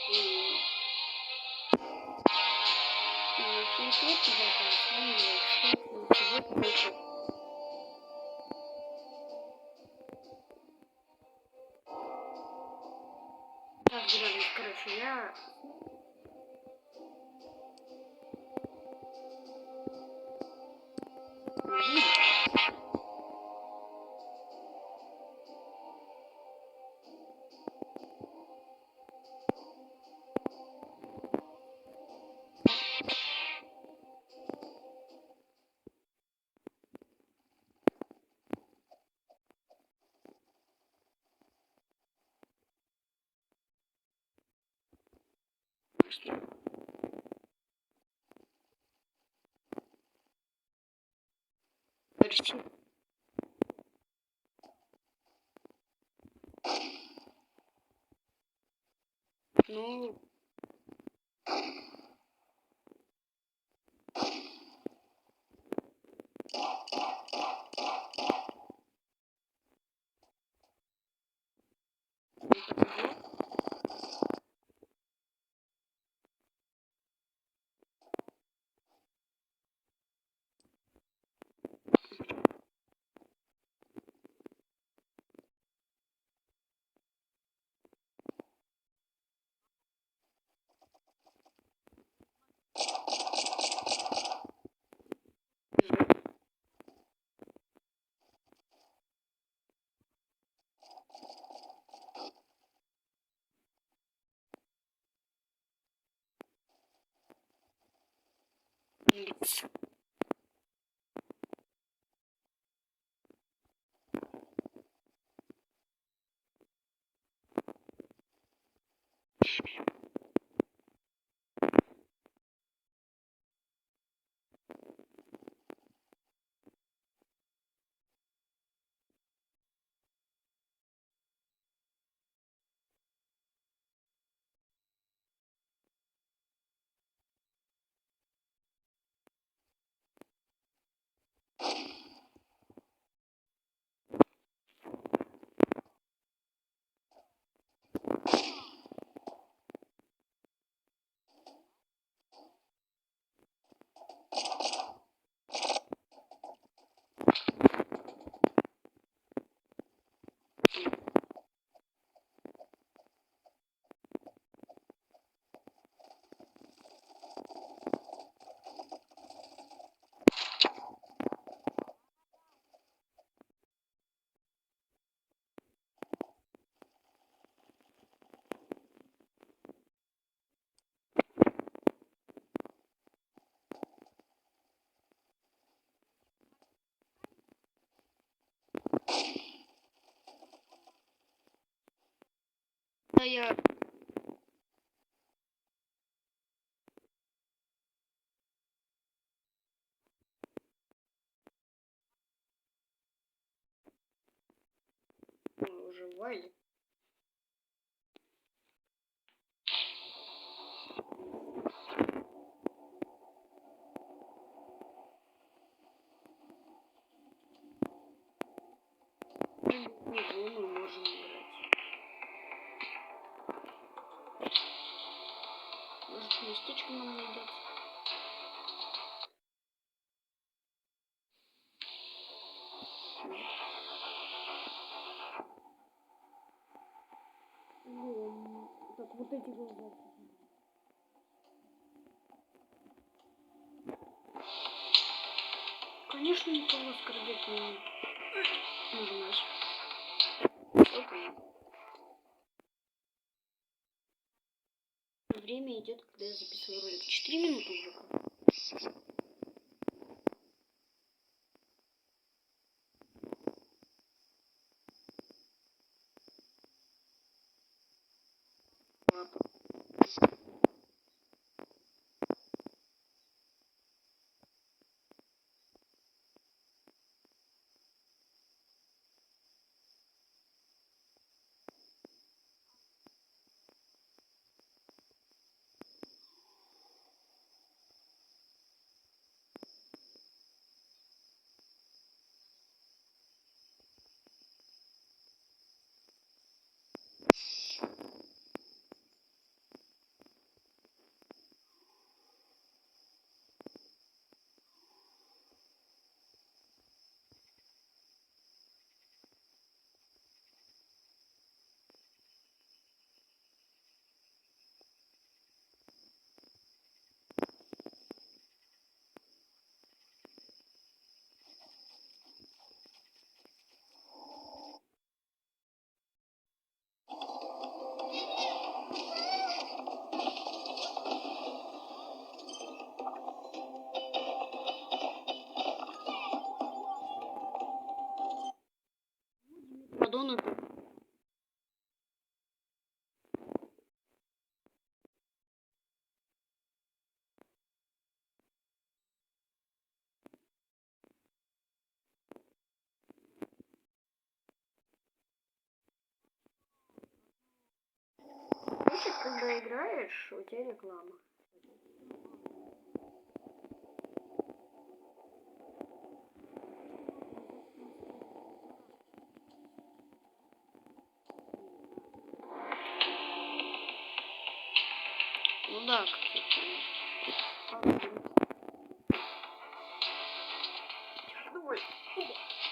Всем привет, ребята, с вами я, сегодня короче, я почти ну я выживали. Мы можем играть. Может, местечко нам найдется. Так, вот эти глаза. Конечно, никого оскорбить не нажимаешь. Окей. Время идет, когда я записываю ролик. 4 минуты уже. Когда играешь, у тебя реклама. Ну да, как я понял.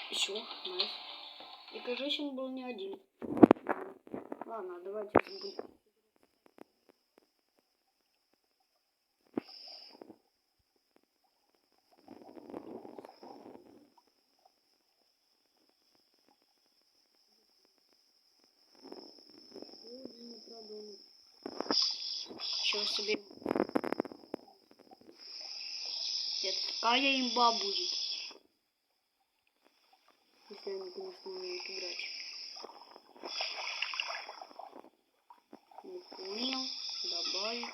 Еще, найс. И кажется, он был не один. Ладно, давайте забудем. Сейчас себе. Это такая имба будет. Если они, конечно, умеют играть. Не понял. Добавить.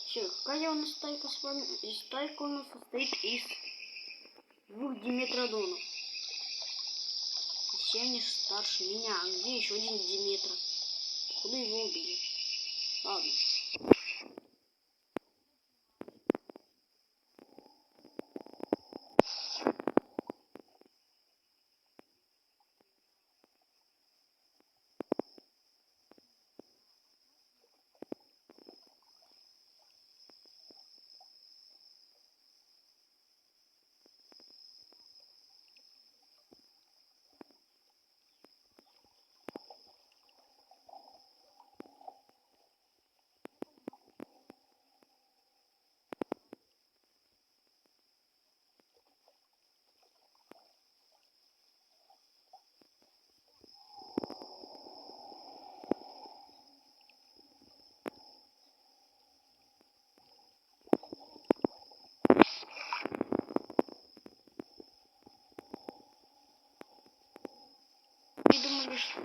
Все, какая у нас стайка с вами? И стайка у нас состоит из 2 Диметродонов. Все они старше меня. А где еще один Диметра? Куда его убили? Ладно. И думали, что...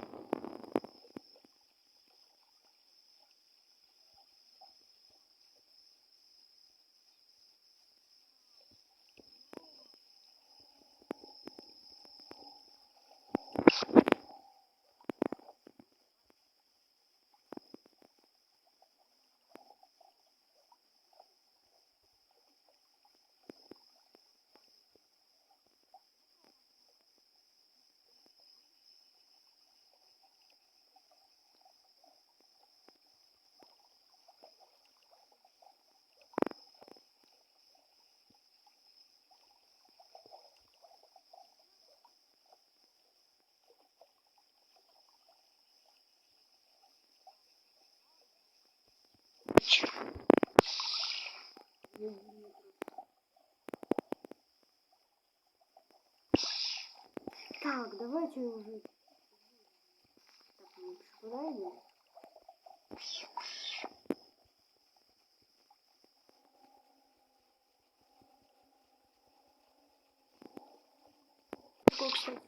Так, давайте уже... Так, мы лучше куда идем? Какой, кстати?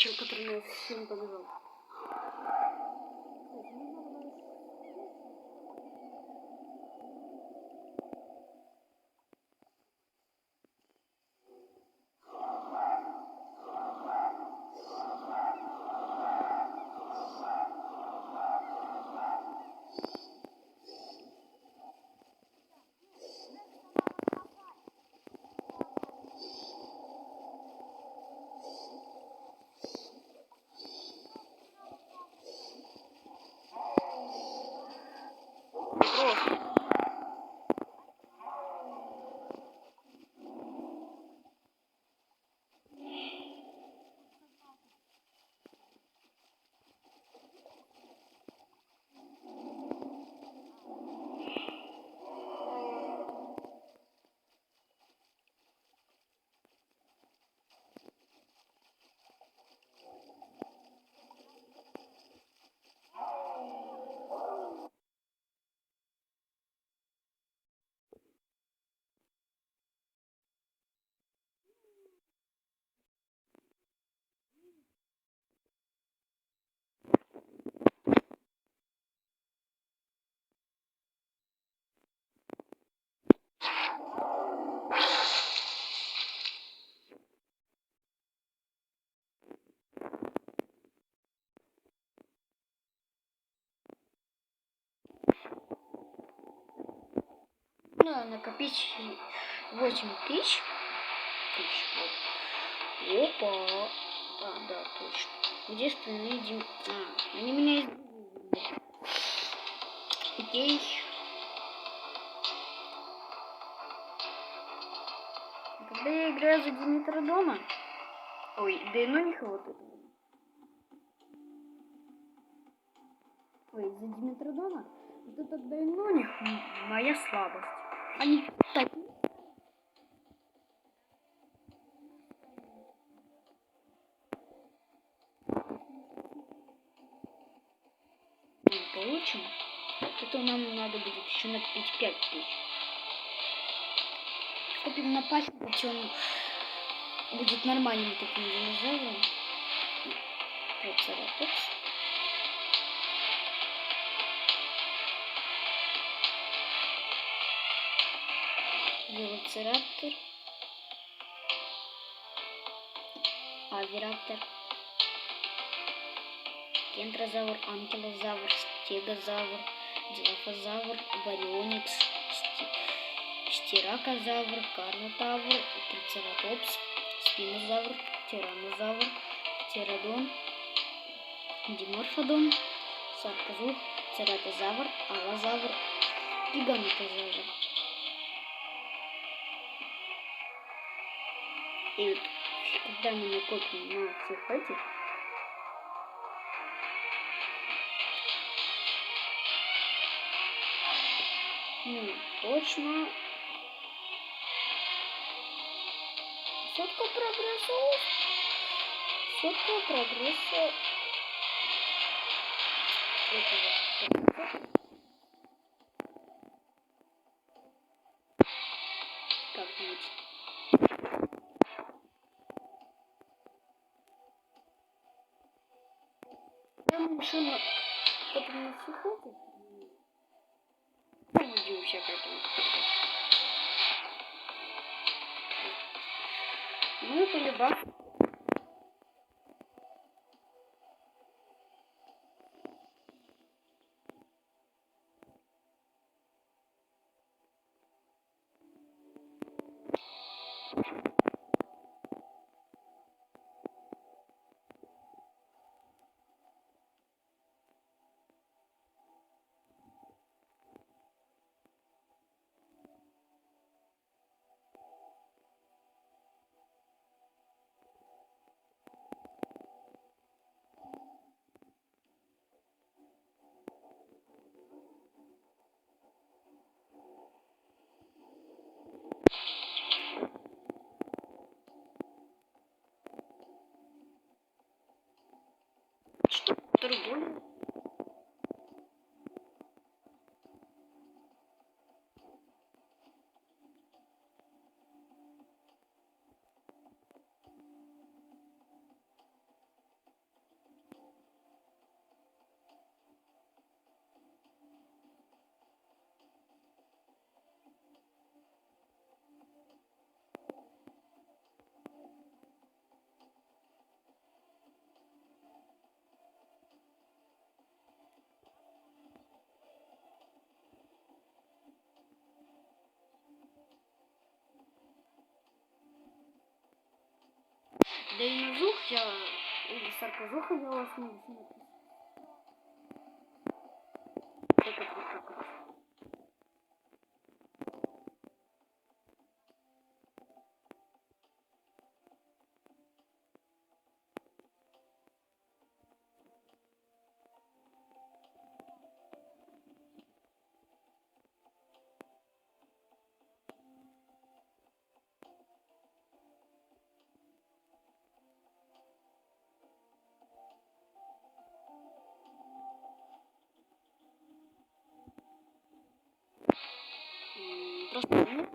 чел, который на всем побежал. Надо накопить 8000. Вот. Опа. А, да, точно. Где остальные деньги? А, они меня избили. Окей. Когда я играю за Димитродона... Ой, да и ну них вот это. Ой, за Димитродона? Вот это да и ну них моя слабость. Они так... Получим. Это нам надо будет еще накопить 5000. Купим на пасеку, он будет нормальным таким динозавром. Трицератопс. Велоцираптор. Авираптор. Кентрозавр, анкилозавр, стегозавр, дилофозавр, барионикс, стиракозавр, карнотавр, трицератопс, спинозавр, тиранозавр, птеродон, диморфодон, саркозух, цератозавр, аллозавр, гигантозавр. И вот, когда мы накопим на всех этих, ну, точно. Сотка прогресса. Сотка прогресса. Это вот. Как-нибудь. Там еще на... Потом на психоте. Видео всякое там. Ну и полюбав. Да и на зух я... Или сарказуха я вас не знаю. Это вот так вот. Просто нет.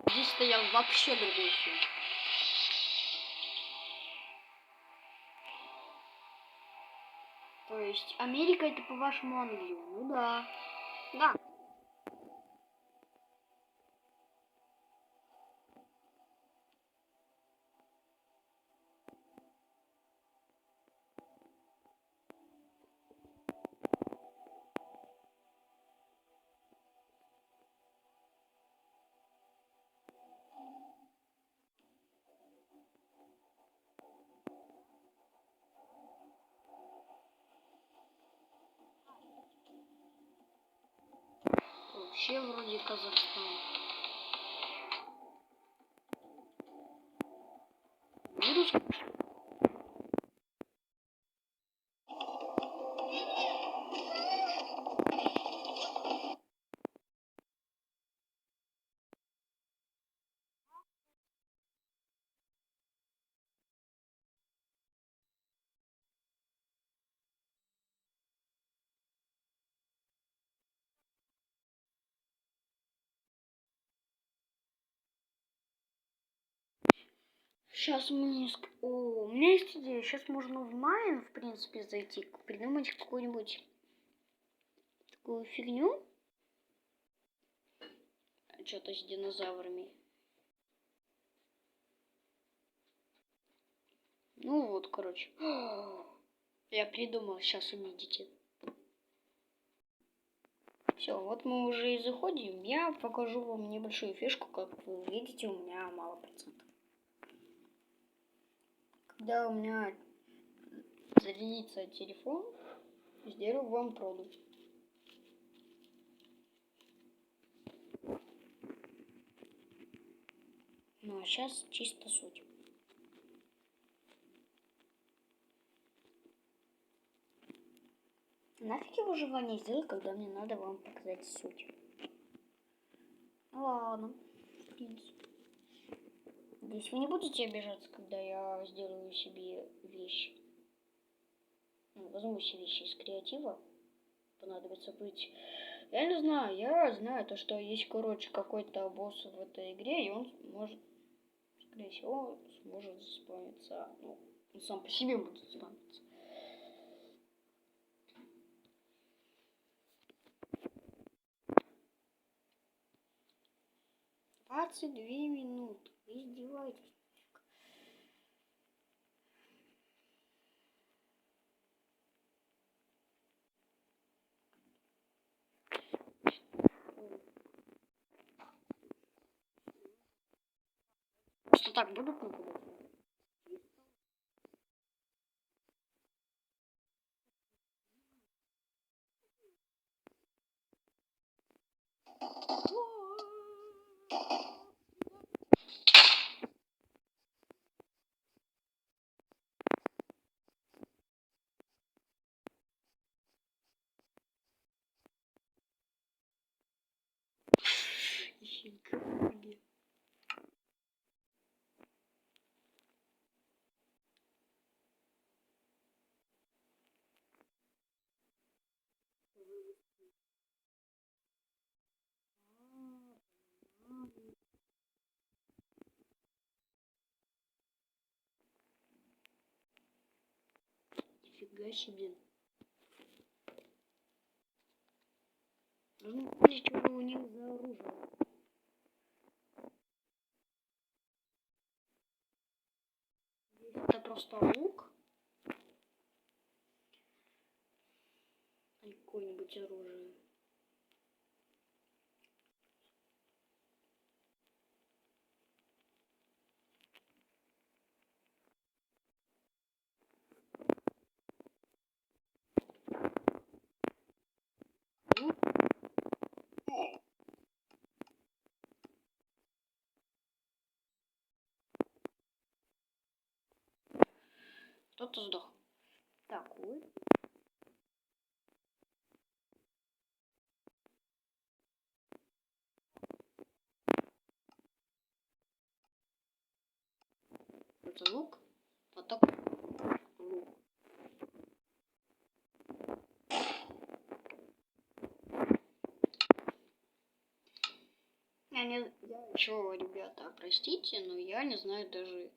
Здесь стоял вообще другой фильм. То есть Америка это по-вашему Англия? Ну да. Да. Вообще вроде Казахстан. Вирус? Сейчас мы... О, у меня есть идея. Сейчас можно в Майн, в принципе, зайти, придумать какую-нибудь такую фигню. Что-то с динозаврами. Ну вот, короче. Я придумал, сейчас увидите. Все, вот мы уже и заходим. Я покажу вам небольшую фишку, как вы видите, у меня мало процентов. Когда у меня зарядится телефон, сделаю вам проду. Ну а сейчас чисто суть. Нафиг я выживание сделаю, когда мне надо вам показать суть. Ну ладно, в принципе. Здесь вы не будете обижаться, когда я сделаю себе вещи. Ну, возьму себе вещи из креатива. Понадобится быть... Я не знаю, я знаю то, что есть, короче, какой-то босс в этой игре, и он может, скорее всего, сможет заспавниться. Ну, он сам по себе будет заспавниться. Двадцать 22 минуты. Вы издеваетесь? Просто так будут нападать? Нифига себе. Нужно помнить, что у них за оружие. Это просто лук. Какое-нибудь оружие. Кто-то сдох. Так, вот. Это лук. А так лук. Чё, ребята, простите, но я не знаю даже...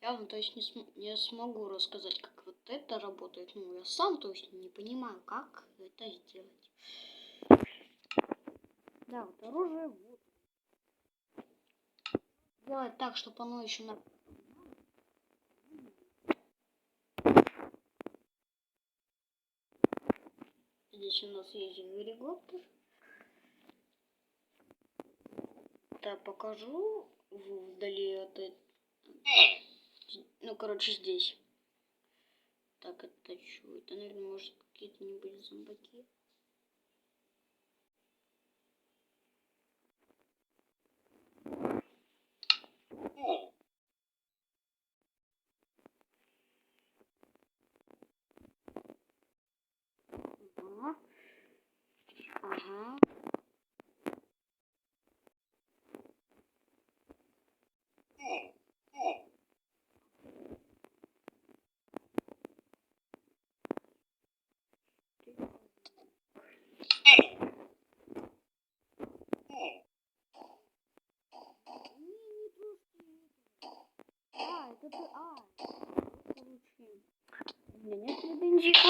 Я вам, то есть, не смогу рассказать, как вот это работает. Ну, я сам, то есть, не понимаю, как это сделать. Да, вот оружие вот. Делать так, чтобы оно еще на... Здесь у нас есть геликоптер. Да, покажу вдали от этого. Ну, короче, здесь. Так, это что? Это, наверное, может какие-то-нибудь зомбаки. Ага. Ага. Это ты... получи. У меня нет бензика.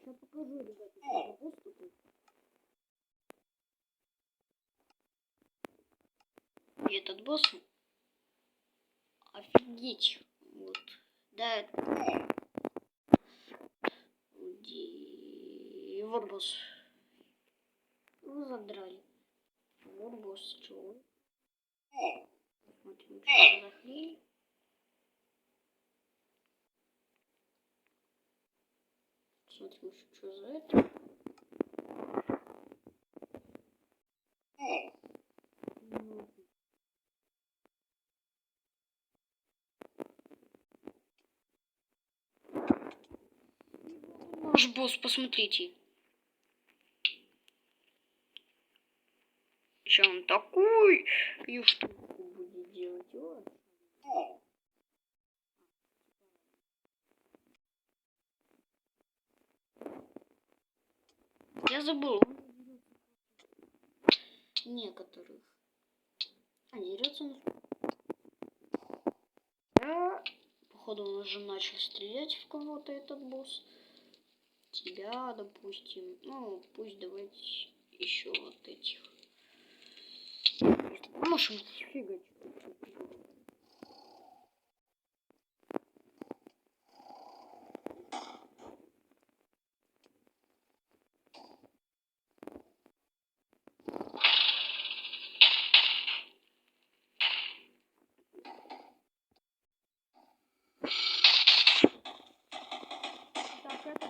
Я покажу, ребята, что доступы. И этот босс, офигеть, вот, да, вот босс, вы задрали, вот босс, чего? Смотрим, что за хрень. Смотрим, что за это. Наш босс, посмотрите. Что он такой? И что будет делать? Вот. Я забыл. Некоторых. А, дерется он. Походу он уже начал стрелять в кого-то, этот босс. Тебя, допустим. Ну, пусть давайте еще вот этих. Можем фигать. Так, это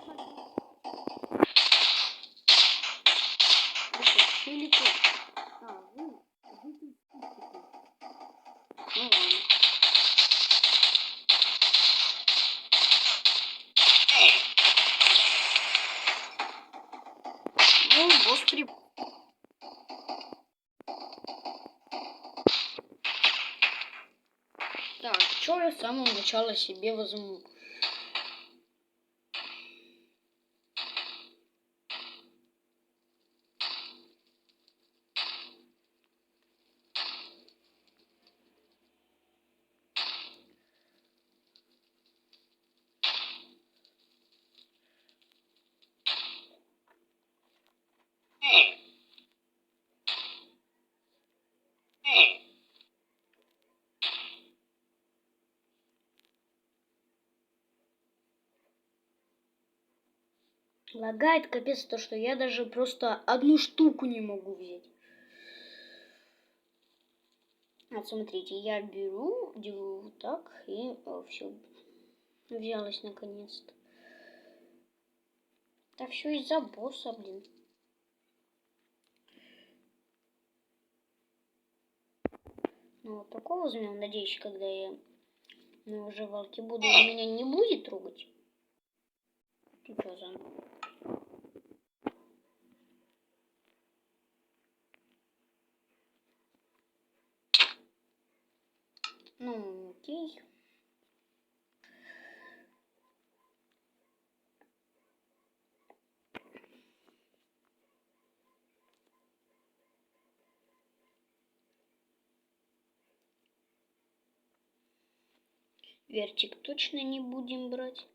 Филипп. Вы тут. Ну, босс при... Так, что я с самого начала себе возьму? Лагает капец то, что я даже просто одну штуку не могу взять. Вот смотрите, я беру, делаю вот так, и все, взялась наконец-то. Да все из-за босса, блин. Ну вот такого возьмем, надеюсь, когда я на выживалке буду, он меня не будет трогать. Ты что за... Ну, окей. Вертик точно не будем брать.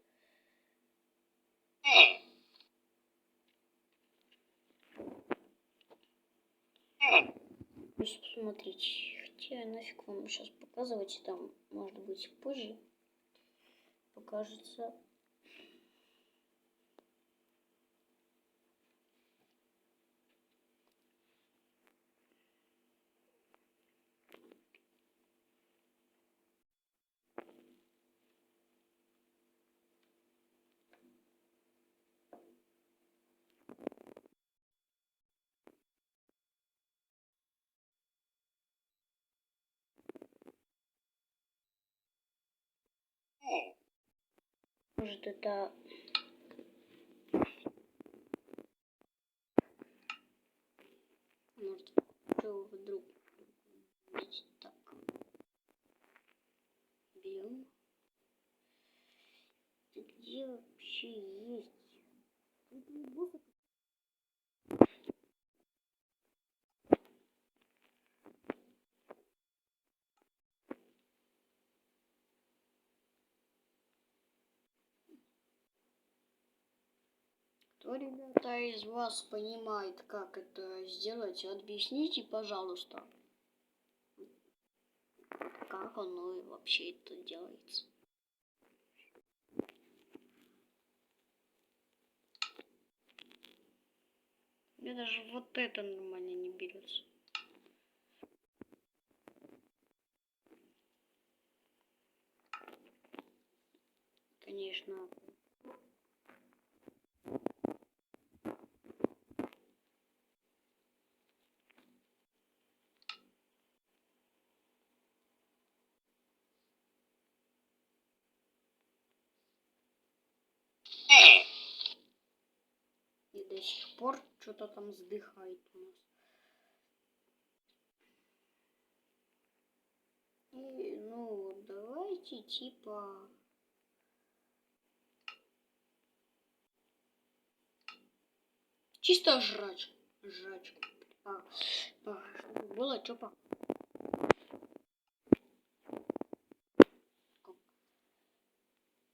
Посмотрите. Хотя нафиг вам сейчас показывать, там может быть позже покажется. Может это... Может, что вдруг... Так. Берем. Ты где вообще есть? Кто, ребята, из вас понимает, как это сделать? Объясните, пожалуйста, как оно вообще это делается. Мне даже вот это нормально не берется. Конечно. И до сих пор что-то там вздыхает у нас. И, ну, давайте типа... Чисто жрачку. Жрачку. Чтобы было что по...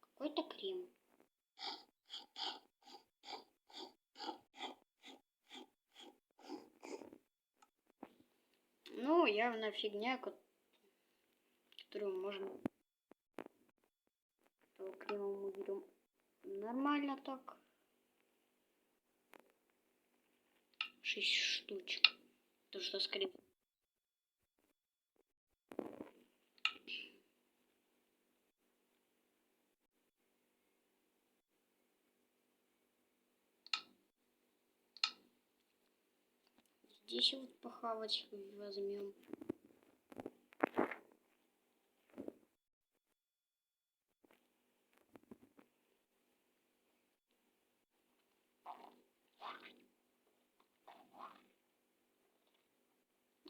Какой-то крем. Ну, явно фигня, которую можно... Кремом мы берем нормально так. 6 штучек. То, что скорее... Здесь вот похавать возьмем.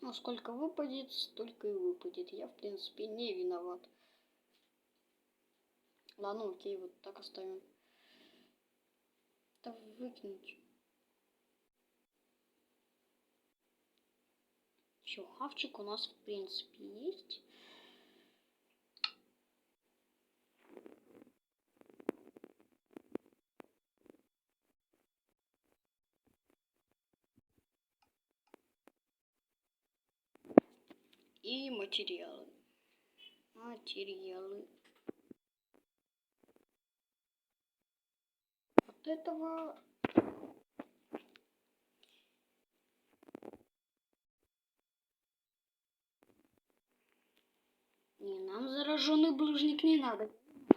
Ну, сколько выпадет, столько и выпадет. Я, в принципе, не виноват. Ладно, окей, вот так оставим. Это выкинуть. Все, хавчик у нас, в принципе, есть. И материалы. От этого... Не, нам зараженный булыжник не надо.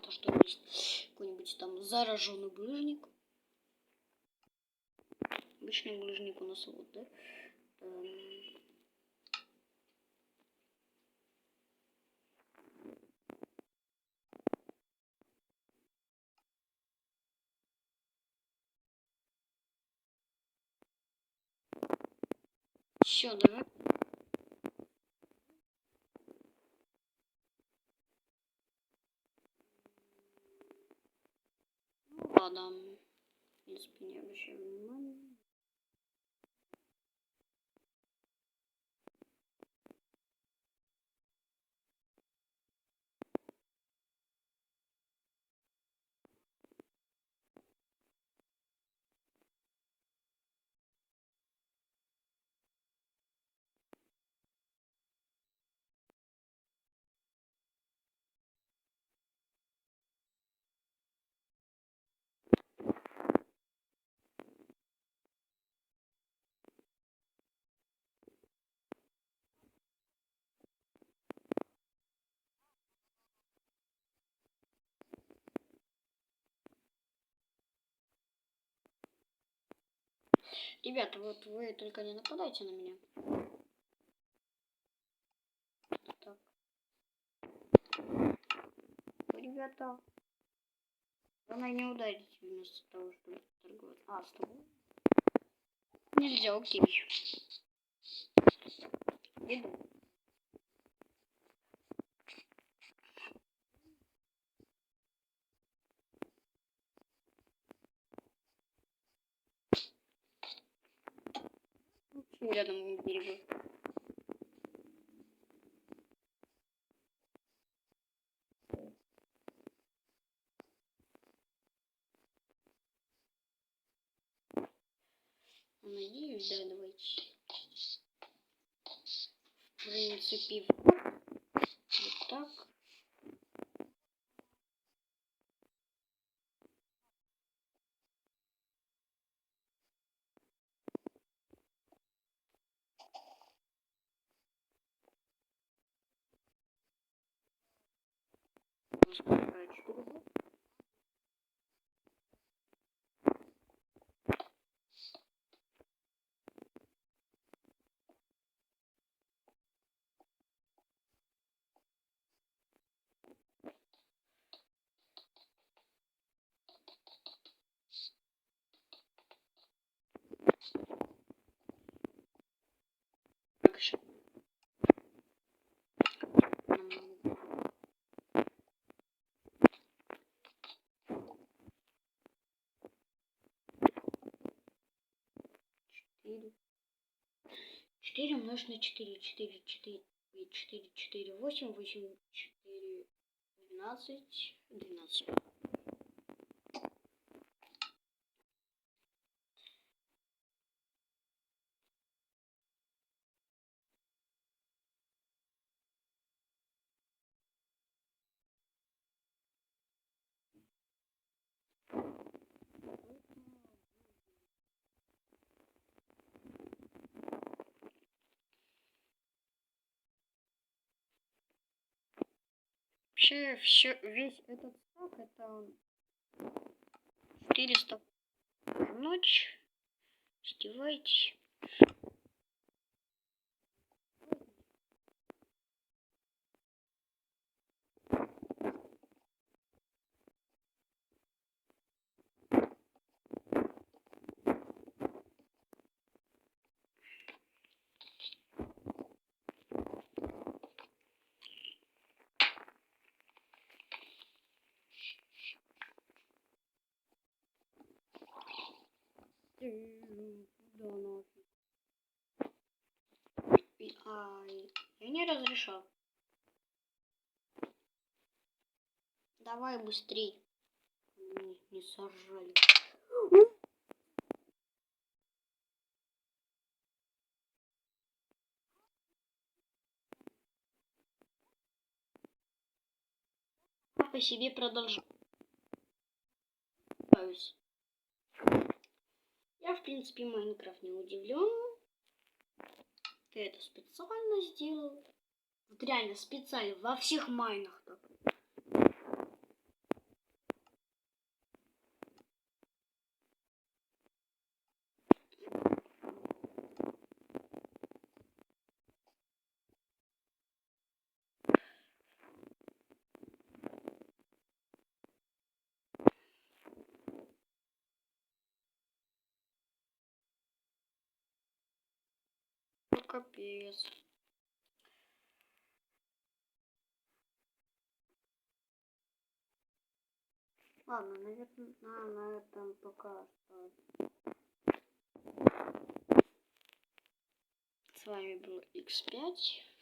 То, что есть какой-нибудь там зараженный булыжник. Обычный булыжник у нас вот, да? Все, давай. Ну ладно. В принципе, не обращаю внимания. Ребята, вот вы только не нападайте на меня. Так. Ребята. Главное не ударить вместо того, чтобы торговать. А, с тобой? Нельзя, окей. Иду. Рядом к берегу. Надеюсь, да, давайте. В принципе, вот так. Хорошо. 4 умножить на 4, 4, 4, 4, 4, 8, 8, 4, 12, 12. Вообще, весь этот стак это 400 ночь. Издевайтесь. Да нафиг. Ай, я не разрешал. Давай быстрей. Не сожрали. Я по себе продолжаю. Я, в принципе, Майнкрафт не удивлен. Ты это специально сделал. Вот реально специально. Во всех майнах так. Капец. Ладно, наверное, на этом пока оставить. С вами был X5.